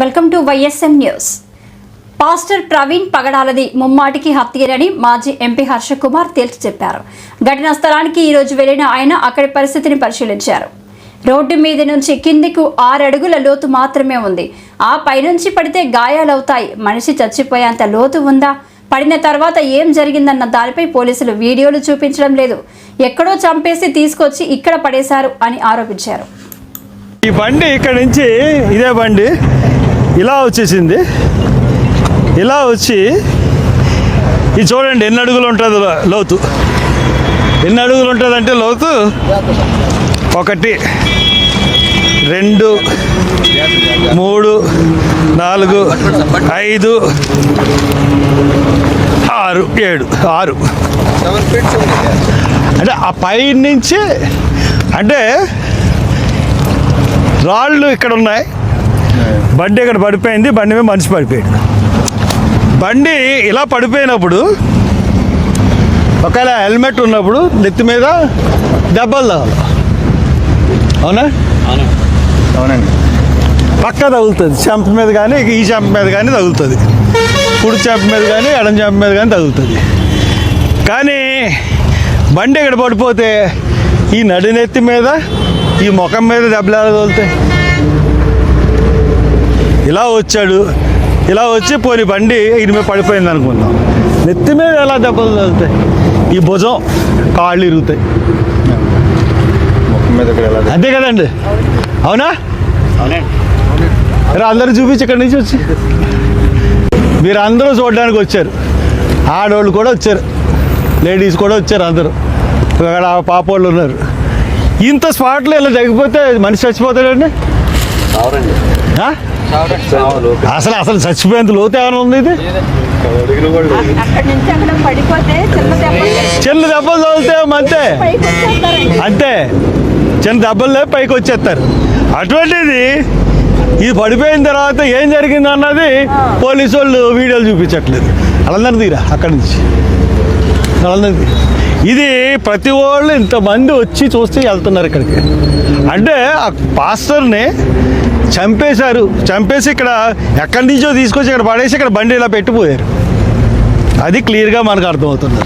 Welcome to YSM news. Pastor Praveen పగడాలది ముమ్మాటికి హత్యని మాజీ ఎంపీ హర్ష కుమార్ తేల్చి చెప్పారు. ఘటనా స్థలానికి ఈ రోజు వెళ్లిన ఆయన అక్కడి పరిస్థితిని పరిశీలించారు. రోడ్డు మీద నుంచి కిందికి 6 అడుగుల లోతు మాత్రమే ఉంది. ఆ పైనుంచి పడితే గాయాలవుతాయి. మనిషి చచ్చిపోయేంత లోతు ఉందా? పడిన తర్వాత ఏం జరిగిందన్న దానిపై పోలీసులు వీడియోలు చూపించడం లేదు. ఎక్కడో చంపేసి తీసుకొచ్చి ఇక్కడ పడేశారు అని ఆరోపించారు. ఈ బండి ఇక్కడ నుంచి ఇదే బండి ఇలా వచ్చేసింది. ఇలా వచ్చి ఇది చూడండి ఎన్ని అడుగులు ఉంటుంది లోతు. ఎన్ని అడుగులు ఉంటుందంటే లోతు 1 2 3 4 5 6 7 6 అంటే ఆ పై నుంచి అంటే రాళ్ళు ఇక్కడ ఉన్నాయి. బండి ఇక్కడ పడిపోయింది. బండి మీద మనిషి పడిపోయాడు. బండి ఇలా పడిపోయినప్పుడు ఒకవేళ హెల్మెట్ ఉన్నప్పుడు నెత్తి మీద దెబ్బలు తగలు. అవునా? అవునండి. పక్క తగులుతుంది. చెంప మీద కానీ ఈ చెంప మీద కానీ తగులుతుంది. కుడి చెంప మీద కానీ ఎడం చెంప మీద కానీ తగులుతుంది. కానీ బండి ఇక్కడ పడిపోతే ఈ నడినెత్తి మీద ఈ ముఖం మీద దెబ్బలు ఎలా తగులుతాయి? ఇలా వచ్చాడు. ఇలా వచ్చి పోని బండి ఈయన మీద పడిపోయింది అనుకుందాం. నెత్తి మీద ఎలా దెబ్బలు తగులుతాయి? ఈ భుజం కాళ్ళు ఇరుగుతాయి. అంతే కదండి? అవునా? అందరూ చూపించి ఇక్కడి నుంచి వచ్చి మీరు అందరూ చూడడానికి వచ్చారు. ఆడవాళ్ళు కూడా వచ్చారు, లేడీస్ కూడా వచ్చారు. అందరూ అక్కడ పాప వాళ్ళు ఉన్నారు. ఇంత స్పాట్లో ఇలా తగ్గిపోతే మనిషి చచ్చిపోతాడండి. అసలు చచ్చిపోయేంత లోతు ఏమైనా ఉంది? ఇది చిన్న దెబ్బలు తగులుతాయి అంతే. చిన్న దెబ్బలు లేవు పైకి వచ్చేస్తారు. అటువంటిది ఇది పడిపోయిన తర్వాత ఏం జరిగింది అన్నది పోలీసు వాళ్ళు వీడియోలు చూపించట్లేదు. వాళ్ళందరూ తీరా అక్కడి నుంచి వాళ్ళందరూ. ఇది ప్రతి వాళ్ళు ఇంతమంది వచ్చి చూస్తే వెళ్తున్నారు ఇక్కడికి. అంటే ఆ పాస్టర్ని చంపేశారు. చంపేసి ఇక్కడ ఎక్కడి నుంచో తీసుకొచ్చి ఇక్కడ పడేసి ఇక్కడ బండి ఇలా పెట్టిపోయారు. అది క్లియర్గా మనకు అర్థమవుతుంది.